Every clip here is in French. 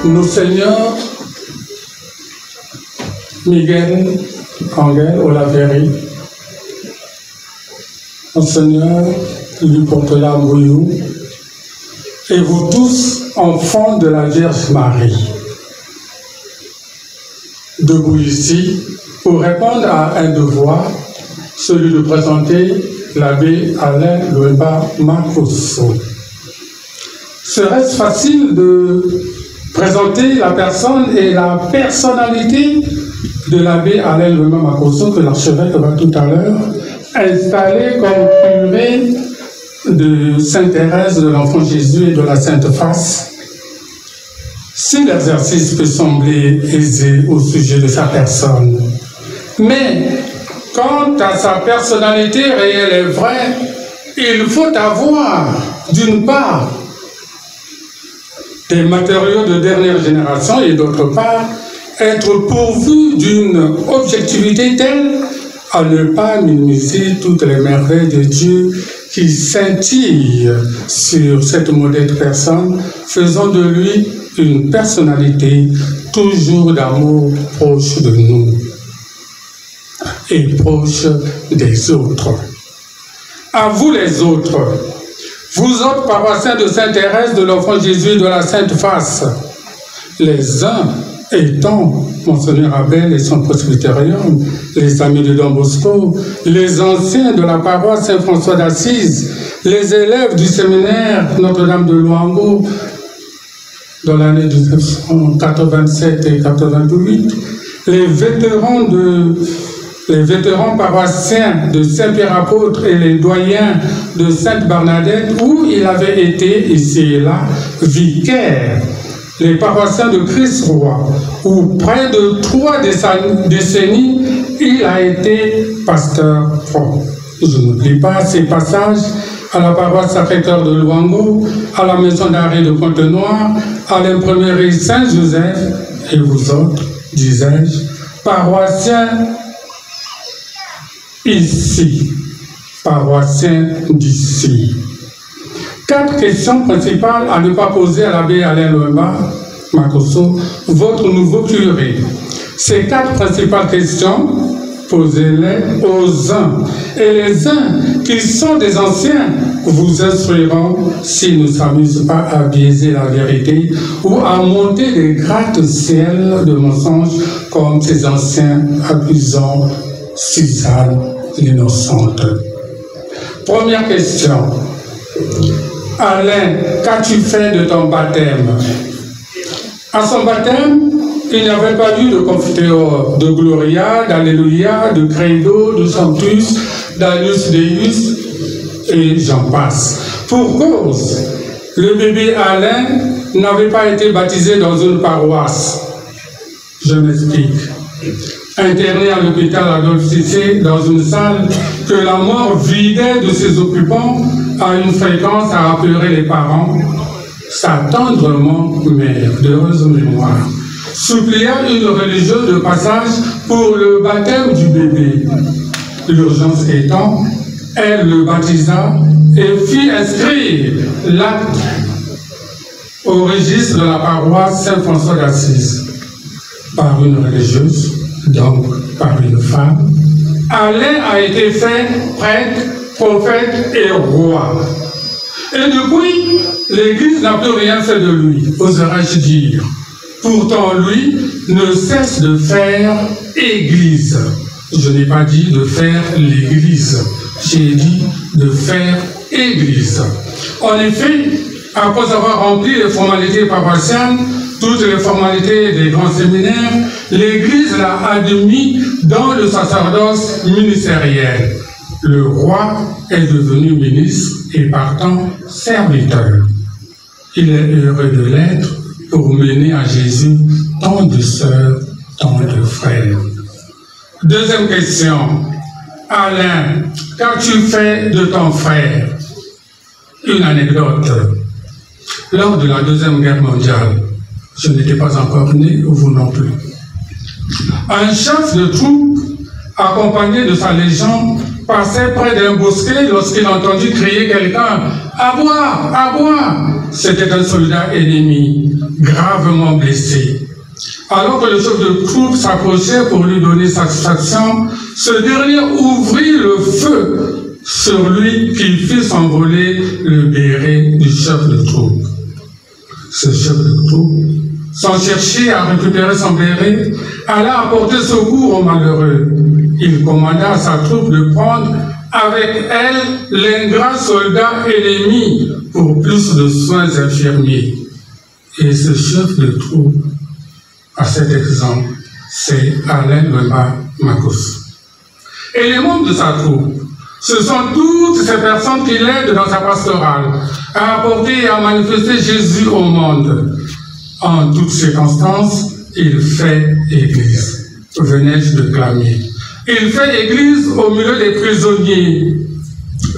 nos seigneurs Miguel Angel Olaverry, Monseigneur Louis Portola Mbouyou, et vous tous, enfants de la Vierge Marie, debout ici pour répondre à un devoir, celui de présenter l'abbé Alain Louemba Makosso. Serait-ce facile de présenter la personne et la personnalité de l'abbé Alain Louemba Makosso que l'archevêque va tout à l'heure installé comme curé de Sainte-Thérèse de l'Enfant Jésus et de la Sainte Face? Si l'exercice peut sembler aisé au sujet de sa personne, mais quant à sa personnalité réelle et vraie, il faut avoir, d'une part, des matériaux de dernière génération et d'autre part, être pourvu d'une objectivité telle à ne pas minimiser toutes les merveilles de Dieu qui scintillent sur cette modeste personne, faisant de lui une personnalité toujours d'amour proche de nous et proche des autres. À vous les autres, vous autres paroissiens de Sainte-Thérèse de l'Enfant Jésus et de la Sainte Face, les uns étant Monseigneur Abel et son presbytérium, les amis de Don Bosco, les anciens de la paroisse Saint-François d'Assise, les élèves du séminaire Notre-Dame de Luango dans l'année 1987 et 88, les vétérans paroissiens de Saint-Pierre-Apôtre et les doyens de Sainte-Bernadette, où il avait été, ici et là, vicaire, les paroissiens de Christ-Roi, où près de 3 décennies, il a été pasteur propre. Je n'oublie pas ces passages à la paroisse Sacré-Cœur de Luango, à la maison d'arrêt de Pointe-Noire, à l'imprimerie Saint-Joseph, et vous autres, disais-je, paroissiens ici, paroissiens d'ici. 4 questions principales à ne pas poser à l'abbé Alain Louemba Makosso, votre nouveau curé. Ces 4 principales questions, posez-les aux uns. Et les uns qui sont des anciens vous instruiront s'ils ne s'amusent pas à biaiser la vérité ou à monter des gratte-ciel de mensonges comme ces anciens accusant Suzanne l'innocente. Première question. Alain, qu'as-tu fait de ton baptême? À son baptême, il n'y avait pas eu de confiteor, de Gloria, d'Alléluia, de Credo, de Sanctus, d'Agnus Deus, et j'en passe. Pour cause, le bébé Alain n'avait pas été baptisé dans une paroisse. Je m'explique. Interné à l'hôpital Adolphe Cissé dans une salle que la mort vidait de ses occupants à une fréquence à apeurer les parents, sa tendrement mère d'heureuse mémoire supplia une religieuse de passage pour le baptême du bébé. L'urgence étant, elle le baptisa et fit inscrire l'acte au registre de la paroisse Saint-François d'Assise par une religieuse, donc par une femme. Alain a été fait prêtre, prophète et roi. Et depuis, l'Église n'a plus rien fait de lui, oserais-je dire. Pourtant, lui ne cesse de faire Église. Je n'ai pas dit de faire l'Église, j'ai dit de faire Église. En effet, après avoir rempli les formalités paroissiales, toutes les formalités des grands séminaires, l'Église l'a admis dans le sacerdoce ministériel. Le roi est devenu ministre et partant serviteur. Il est heureux de l'être pour mener à Jésus tant de sœurs, tant de frères. Deuxième question. Alain, qu'as-tu fait de ton frère? Une anecdote. Lors de la Deuxième Guerre mondiale, je n'étais pas encore né, vous non plus. Un chef de troupe, accompagné de sa légion, passait près d'un bosquet lorsqu'il entendit crier quelqu'un « À boire! À boire !» c'était un soldat ennemi, gravement blessé. Alors que le chef de troupe s'approchait pour lui donner satisfaction, ce dernier ouvrit le feu sur lui qui fit s'envoler le béret du chef de troupe. Ce chef de troupe, sans chercher à récupérer son béret, alla apporter secours aux malheureux. Il commanda à sa troupe de prendre avec elle l'ingrat soldat ennemi pour plus de soins infirmiers. Et ce chef de troupe, à cet exemple, c'est Alain Wemba Makosso. Et les membres de sa troupe, ce sont toutes ces personnes qui l'aident dans sa pastorale à apporter et à manifester Jésus au monde. En toutes circonstances, il fait église. Venais-je de clamer. Il fait église au milieu des prisonniers,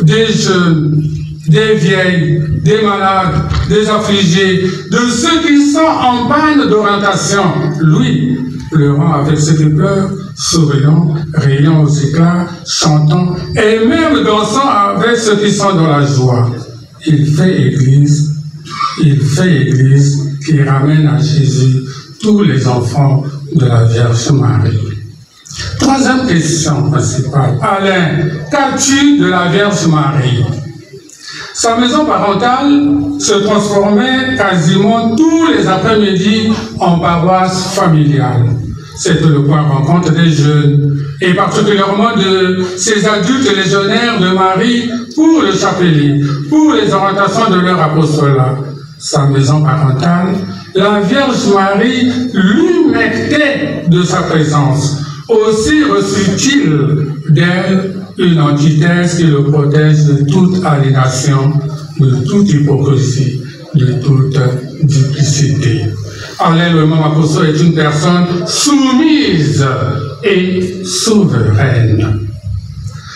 des jeunes, des vieilles, des malades, des affligés, de ceux qui sont en panne d'orientation. Lui, pleurant avec ceux qui pleurent, souriant, riant aux éclats, chantant, et même dansant avec ceux qui sont dans la joie. Il fait église qui ramène à Jésus tous les enfants de la Vierge Marie. Troisième question principale. Alain, qu'as-tu de la Vierge Marie? Sa maison parentale se transformait quasiment tous les après-midi en paroisse familiale. C'était le point de rencontre des jeunes, et particulièrement de ces adultes légionnaires de Marie pour le chapelet, pour les orientations de leur apostolat. Sa maison parentale, la Vierge Marie l'humectait de sa présence. Aussi reçut-il d'elle une antithèse qui le protège de toute aliénation, de toute hypocrisie, de toute duplicité. Alain Wemba Makosso est une personne soumise et souveraine.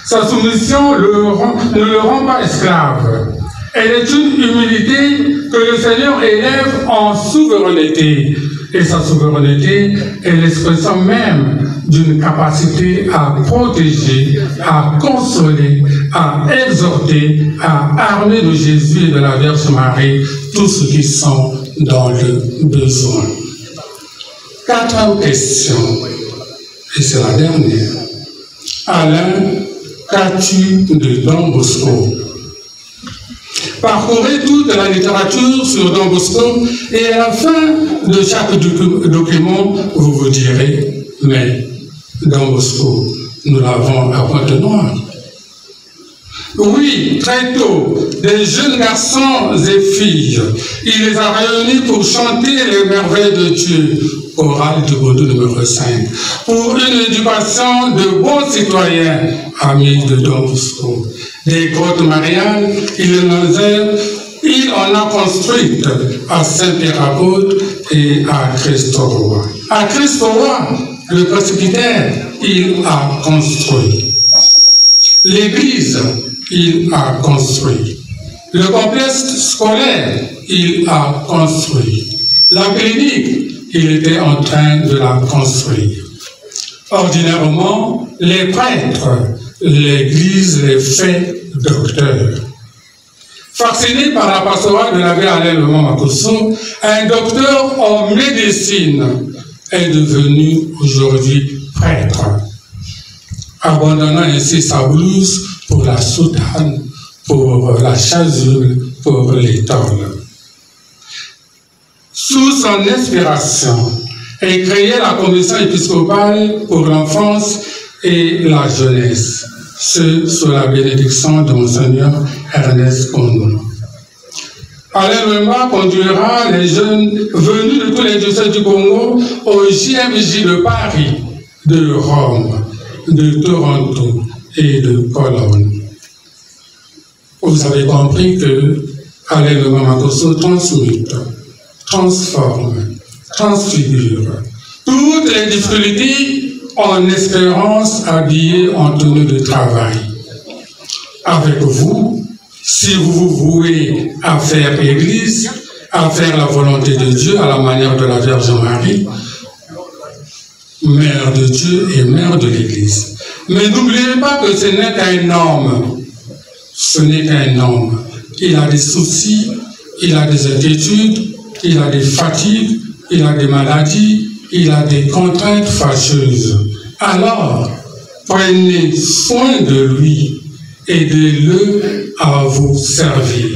Sa soumission ne le rend pas esclave. Elle est une humilité que le Seigneur élève en souveraineté. Et sa souveraineté est l'expression même d'une capacité à protéger, à consoler, à exhorter, à armer de Jésus et de la Vierge Marie tous ceux qui sont dans le besoin. Quatrième question, et c'est la dernière. Alain, qu'as-tu de Don Bosco? Parcourez toute la littérature sur Don Bosco et à la fin de chaque document, vous vous direz, mais Don Bosco, nous l'avons à Pointe-Noire. Oui, très tôt, des jeunes garçons et filles, il les a réunis pour chanter les merveilles de Dieu, chorale du Baudou numéro 5, pour une éducation de bons citoyens, amis de Don Bosco. Des grottes mariales, il en a construites à Saint-Pierre-Apôtre et à Christ-Roi. À Christ-Roi, le presbytère, il a construit. L'église, il a construit. Le complexe scolaire, il a construit. La clinique, il était en train de la construire. Ordinairement, les prêtres, l'Église les fait docteurs. Fasciné par la pastorale de l'abbé Alain Wemba Makosso, un docteur en médecine est devenu aujourd'hui prêtre, abandonnant ainsi sa blouse pour la soutane, pour la chasuble, pour l'étole. Sous son inspiration est créée la commission épiscopale pour l'enfance et la jeunesse, ce sous la bénédiction de Monseigneur Ernest Kondo. Alain Wemba conduira les jeunes venus de tous les diocèses du Congo au JMJ de Paris, de Rome, de Toronto et de Cologne. Vous avez compris que Alain Wemba Makosso transmute, transforme, transfigure toutes les difficultés en espérance habillée en tenue de travail. Avec vous, si vous vous vouez à faire église, à faire la volonté de Dieu à la manière de la Vierge Marie, mère de Dieu et mère de l'Église. Mais n'oubliez pas que ce n'est qu'un homme. Ce n'est qu'un homme. Il a des soucis il a des inquiétudes, il a des fatigues, il a des maladies, il a des contraintes fâcheuses. Alors, prenez soin de lui, aidez-le à vous servir.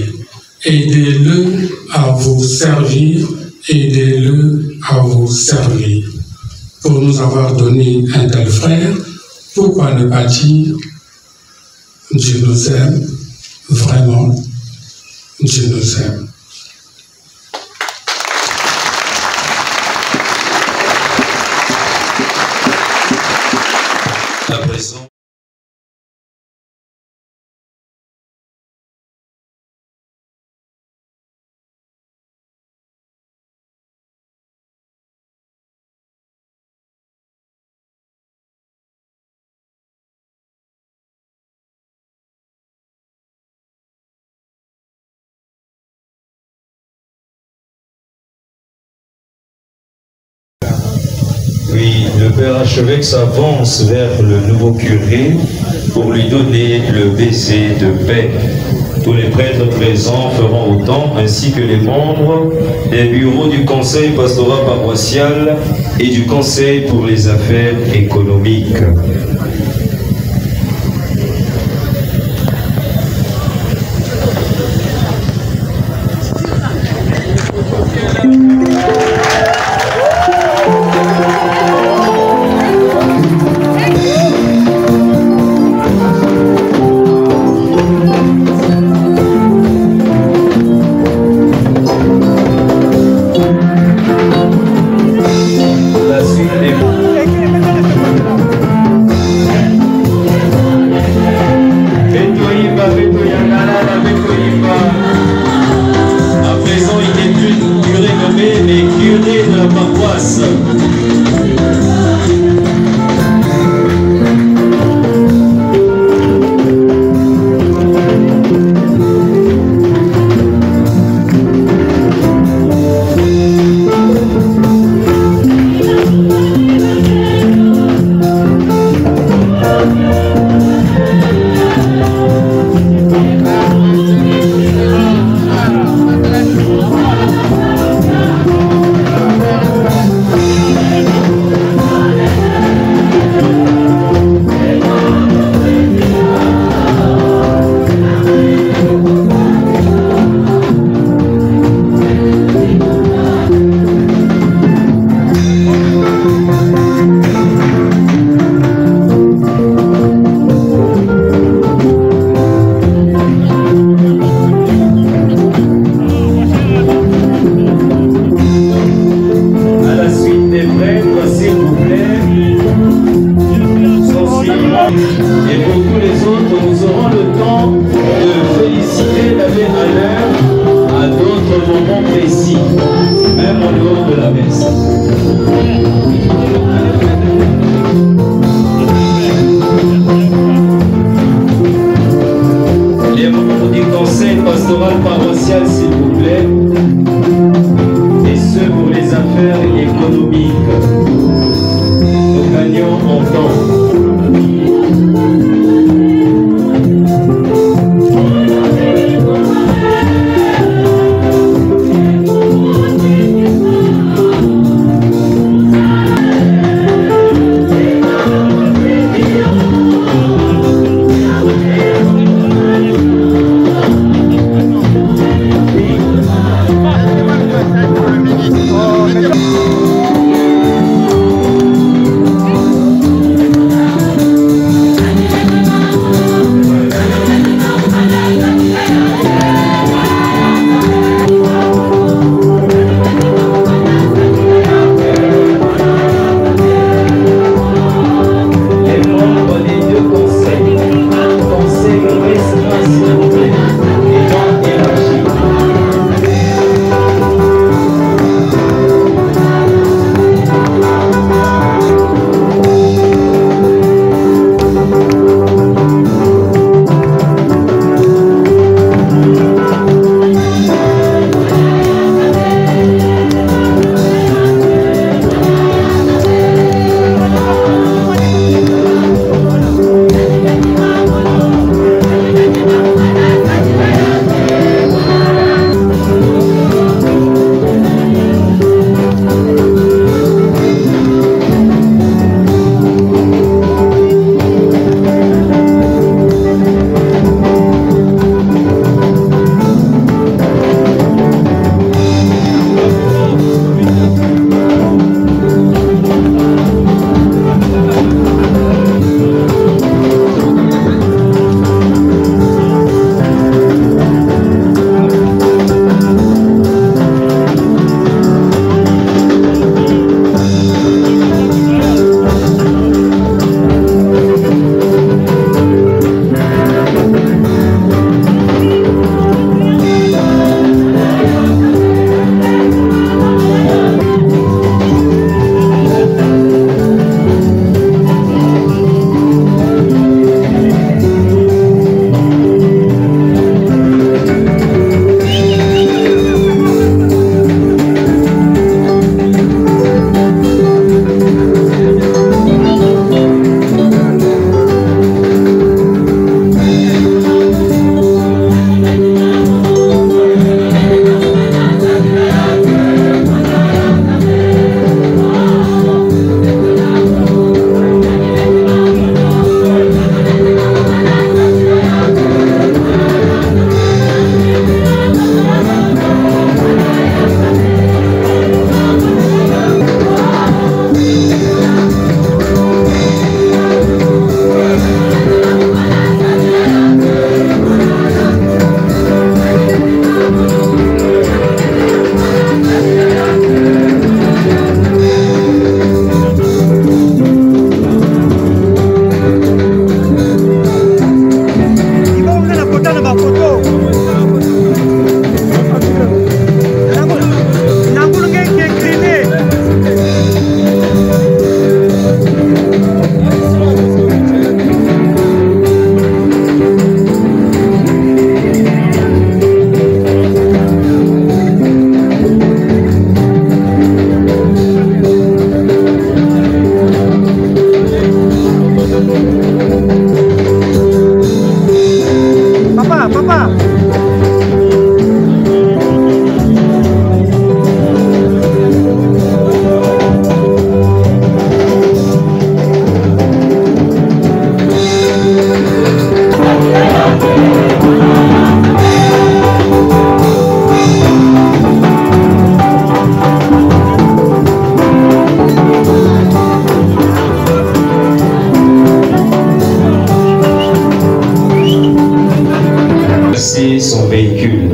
Aidez-le à vous servir, aidez-le à vous servir. Pour nous avoir donné un tel frère, pourquoi ne pas dire Dieu nous aime, vraiment, Dieu nous aime. À présent. Oui, le père archevêque s'avance vers le nouveau curé pour lui donner le baiser de paix. Tous les prêtres présents feront autant, ainsi que les membres des bureaux du conseil pastoral paroissial et du conseil pour les affaires économiques. son véhicule.